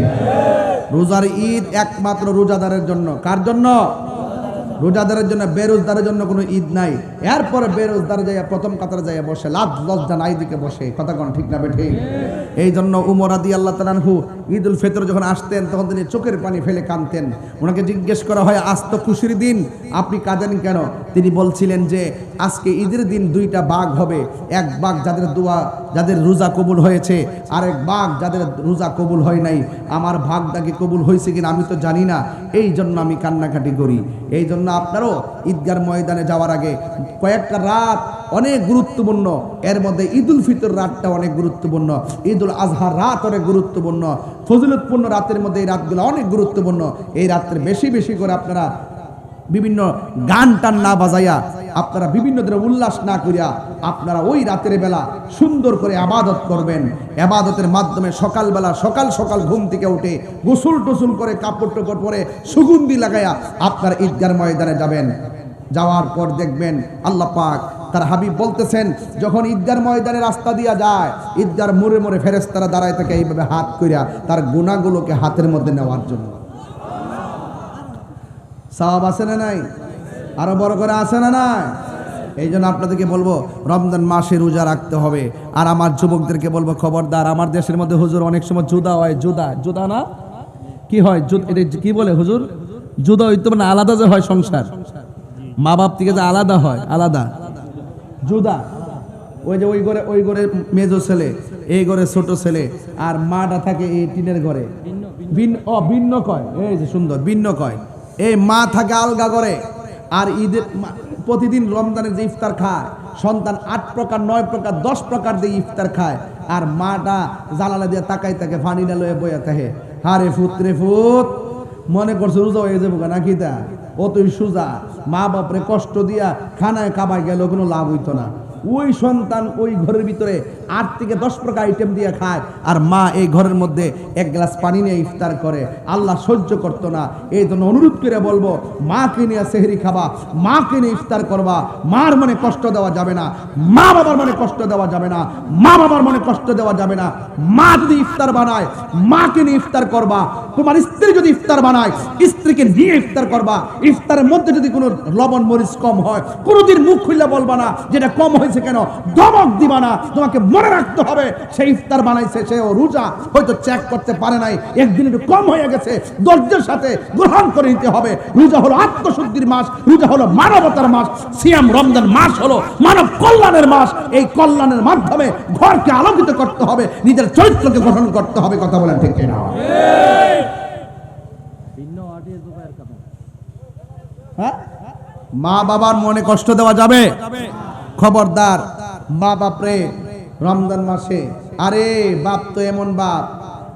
Speaker 1: রোজার ঈদ একমাত্র রোজাদারের জন্য। কার জন্য? রোজাদারের জন্য। বেরোজদারের জন্য কোনো ঈদ নাই। এরপরে বেরোজদার যাইয়া প্রথম কাতারে যাইয়া বসে, লাজ লজ্জা নাই দিকে বসে। কথা কোন ঠিক না বেঠি? এই জন্য উমর রাদিয়াল্লাহু তাআলা আনহু ঈদুল ফিতর যখন আসতেন তখন তিনি চোখের পানি ফেলে কাঁদতেন। ওনাকে জিজ্ঞেস করা হয়, আজ তো খুশির দিন, আপনি কাঁদেন কেন? তিনি বলছিলেন যে আজকে ঈদের দিন 2টা ভাগ হবে। এক ভাগ যাদের দোয়া, যাদের রোজা কবুল হয়েছে, আরেক ভাগ যাদের রোজা কবুল হয় নাই। আমার ভাগটা কি কবুল হয়েছে কিনা আমি তো জানি না, এই জন্য আমি কান্নাকাটি করি। এই জন্য আপনারও ঈদগার ময়দানে যাওয়ার আগে কয়েকটা রাত অনেক গুরুত্বপূর্ণ। এর মধ্যে ঈদুল ফিতর রাতটা অনেক গুরুত্বপূর্ণ, ঈদুল আজহার রাত অনেক গুরুত্বপূর্ণ, ফজিলতপূর্ণ রাতের মধ্যে এই রাতগুলো অনেক গুরুত্বপূর্ণ। এই রাত্রে বেশি বেশি করে আপনারা বিভিন্ন গান টান না বাজাইয়া, আপনারা বিভিন্ন ধরনের উল্লাস না করিয়া আপনারা ওই রাতের বেলা সুন্দর করে আবাদত করবেন। আবাদতের মাধ্যমে সকালবেলা সকাল সকাল ঘুম থেকে উঠে গোসল টোসল করে কাপড় টোপড় পরে সুগন্ধি লাগাইয়া আপনার ঈদগার ময়দানে যাবেন। যাওয়ার পর দেখবেন আল্লাহ পাক তার হাবিব বলতেছেন, যখন ঈদগার ময়দানে রাস্তা দিয়া যায়, ঈদগার মোড়ে মোড়ে ফেরেশতারা দাঁড়ায় থাকে এইভাবে হাত কইরা তার গুনাহগুলোকে হাতের মধ্যে নেওয়ার জন্য। সওয়াব আছে না নাই? আরো বড় করে আছে না নাই? এই জন্য আপনাদেরকে বলবো রমজান মাসে রোজা রাখতে হবে। আর আমার যুবকদেরকে বলবো, খবরদার, আমার দেশের মধ্যে হুজুর অনেক সময় জুদা হয়, জুদা না কি হয়, এটা কি বলে হুজুর, জুদা হইতো না, আলাদা যে হয় সংসার, মা বাপ থেকে যে আলাদা হয়, আলাদা জুদা। ওই যে ওই ঘরে মেজো ছেলে, এই ঘরে ছোট ছেলে, আর মাটা থাকে এই টিনের ঘরে, ভিন্ন কয়, এই যে সুন্দর ভিন্ন কয়। এই মা থাকে আলগা ঘরে। আর ঈদের প্রতিদিন রমজানের যে ইফতার খায় সন্তান 8 প্রকার 9 প্রকার 10 প্রকার দিয়ে ইফতার খায়, আর মাটা জানালা দিয়ে তাকাই তাকে ফানি না লয়ে বইয়া থাকে। হারে ফুত রে ফুত, মনে করছে রোজা হয়ে যাবো নাকি? তা অতই সোজা। মা বাপরে কষ্ট দিয়া খানায় খাবাই গেল, কোনো লাভ হইতো না। ওই সন্তান ওই ঘরের ভিতরে 8 থেকে 10 প্রকার আইটেম দিয়ে খায়, আর মা এই ঘরের মধ্যে এক গ্লাস পানি নিয়ে ইফতার করে। আল্লাহ সহ্য করতো না। এই জন্য অনুরোধ করে বলবো, মাকে নিয়ে সেহরি খাবা, মাকে নিয়ে ইফতার করবা। মার মনে কষ্ট দেওয়া যাবে না, মা বাবার মনে কষ্ট দেওয়া যাবে না, মা বাবার মনে কষ্ট দেওয়া যাবে না। মা যদি ইফতার বানায়, মাকে নিয়ে ইফতার করবা। তোমার স্ত্রী যদি ইফতার বানায়, স্ত্রীকে নিয়ে ইফতার করবা। ইফতারের মধ্যে যদি কোনো লবণ মরিচ কম হয়, কোনোদিন মুখ খুলে বলবা না যেটা কম হয়েছে কেন, ধমক দিবা না। তোমাকে মনে রাখতে হবে, সেই ইফতার বানাইছে, সেও রোজা, হয়তো চেক করতে পারে নাই, একদিন একটু কম হয়ে গেছে, ধৈর্যের সাথে গ্রহণ করে নিতে হবে। রোজা হলো আত্মশুদ্ধির মাস, রোজা হলো মানবতার মাস, সিয়াম রমজান মাস হলো মানব কল্যাণের মাস। এই কল্যাণের মাধ্যমে ঘরকে আলোকিত করতে হবে, নিজের চরিত্রকে গঠন করতে হবে। কথা বলেন ঠিক কিনা? হ্যাঁ, মা বাবার মনে কষ্ট দেওয়া যাবে? খবরদার, মা বাপরে রমজান মাসে, আরে বাপ তো এমন বাপ,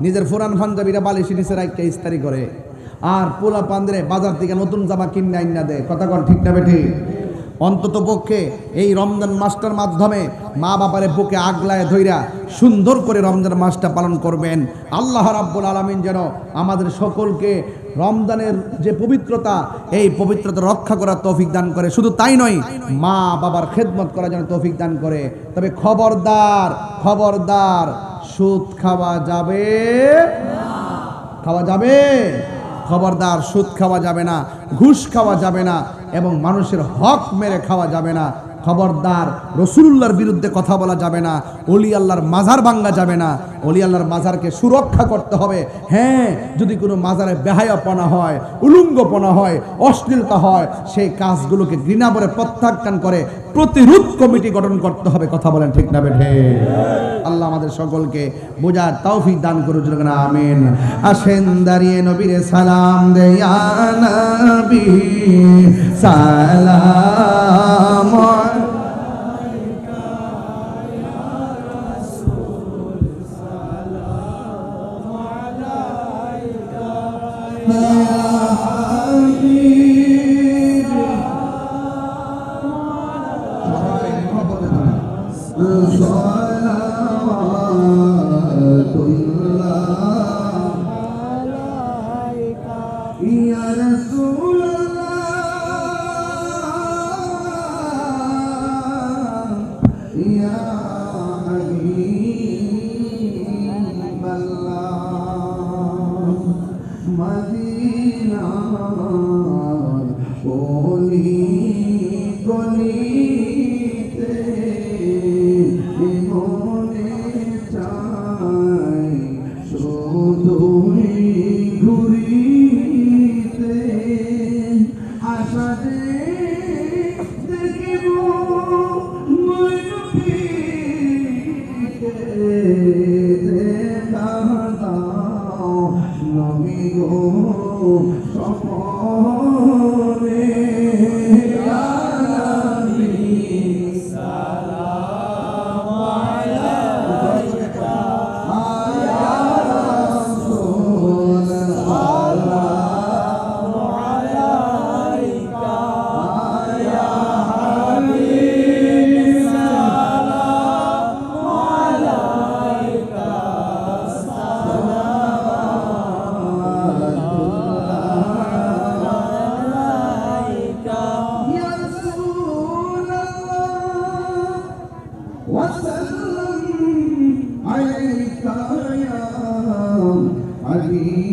Speaker 1: নিজের ফুরান পাঞ্জাবিরা বালিশি নিচে রাখতে ইস্তারি করে, আর পোলা পান্দ্রে বাজার থেকে নতুন জামা কিনে আইনা দেয়। কথা কন ঠিক না বেঠি? অন্তত পক্ষে এই রমজান মাসটার মাধ্যমে মা বাবারে বুকে আগলায় ধইরা সুন্দর করে রমজান মাসটা পালন করবেন। আল্লাহ রাব্বুল আলামিন যেন আমাদের সকলকে রমজানের যে পবিত্রতা, এই পবিত্রতা রক্ষা করার তৌফিক দান করে। শুধু তাই নয়, মা বাবার খেদমত করার জন্য তৌফিক দান করে। তবে খবরদার, খবরদার, সুদ খাওয়া যাবে? খাওয়া যাবে? খবরদার, সুদ খাওয়া যাবে না, ঘুষ খাওয়া যাবে না, এবং মানুষের হক মেরে খাওয়া যাবে না। খবরদার, রাসূলুল্লাহর বিরুদ্ধে কথা বলা যাবে না, ওলি আল্লাহর মাজার ভাঙ্গা যাবে না। ওলি আল্লাহর মাজারকে সুরক্ষা করতে হবে। হ্যাঁ, যদি কোনো মাজারে বেহায়াপনা হয়, উলঙ্গপনা হয়, অশ্লীলতা হয়, সেই কাজগুলোকে ঘৃণা করে প্রত্যাখ্যান করে প্রতিরোধ কমিটি গঠন করতে হবে। কথা বলেন ঠিক না বেঠে? আল্লাহ আমাদের সকলকে বোঝার তৌফিক দান করুন। আমিন। আসেন দাঁড়িয়ে নবীরে সালাম দেয়া, নবী সালাম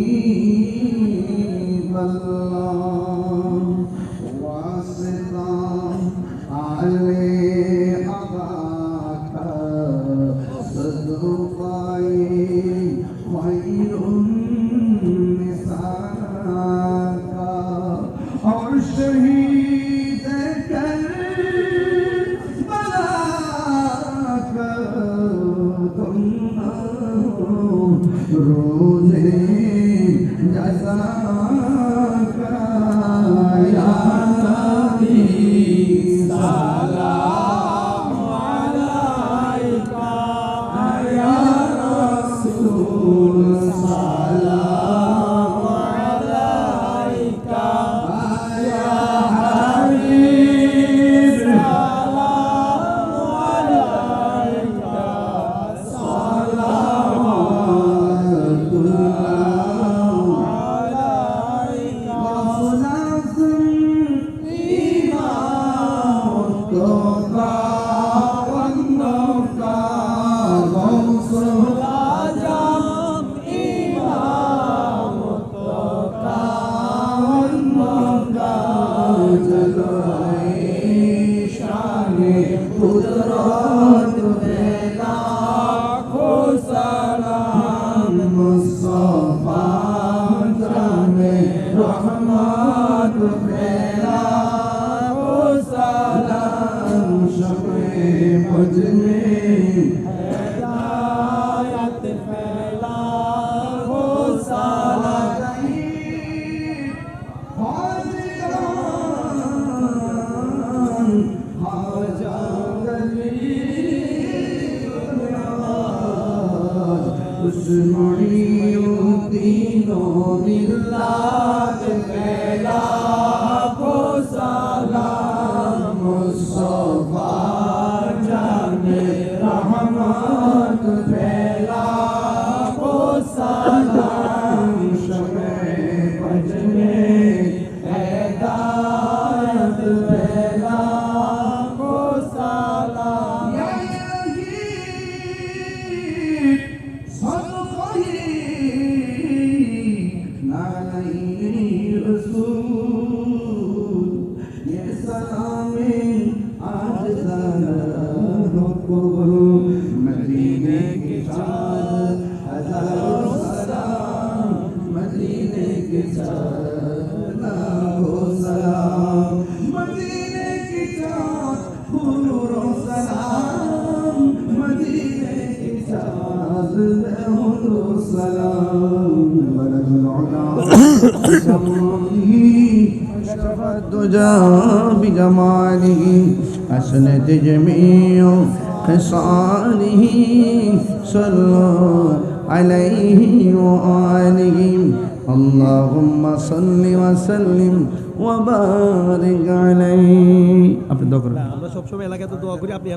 Speaker 2: حبيب الله واسلام عليه أباك صدقائي خير النساء اور شہید کربلا کا تم روزے جزا کا یا نبی سلام علیکہ یا رسول سلام علیکہ یا حبیب سلام علیکہ صلوات اللہ علیکہ وصلاة إمام التقى والنقى غوث العجم إمام التقى والنقى جلوه شان قدرت لاکھوں سلام مصطفیٰ جان رحمت لاکھوں سلام شب مجھ میں ہدایت لاکھوں سلام دشمنیوں تینوں ملت پہلا کو سلام مصطفیٰ جان رحمت پہلا کو سلام شب بج میں ہدایت پہلا کو سلام مدینے کے چاند ہزاروں سلام مدینے کے چاند لاکھوں سلام مدینے کے چاند ہزاروں سلام مدینے کے چاند لاکھوں سلام بلغ العلا أشرف الدجى بجماله حسنت جميع خصاله صلوا عليه وآله اللهم صل وسلم وبارك عليه.
Speaker 3: আমরা সবসময় এলাকাতে দোয়া করি, আপনি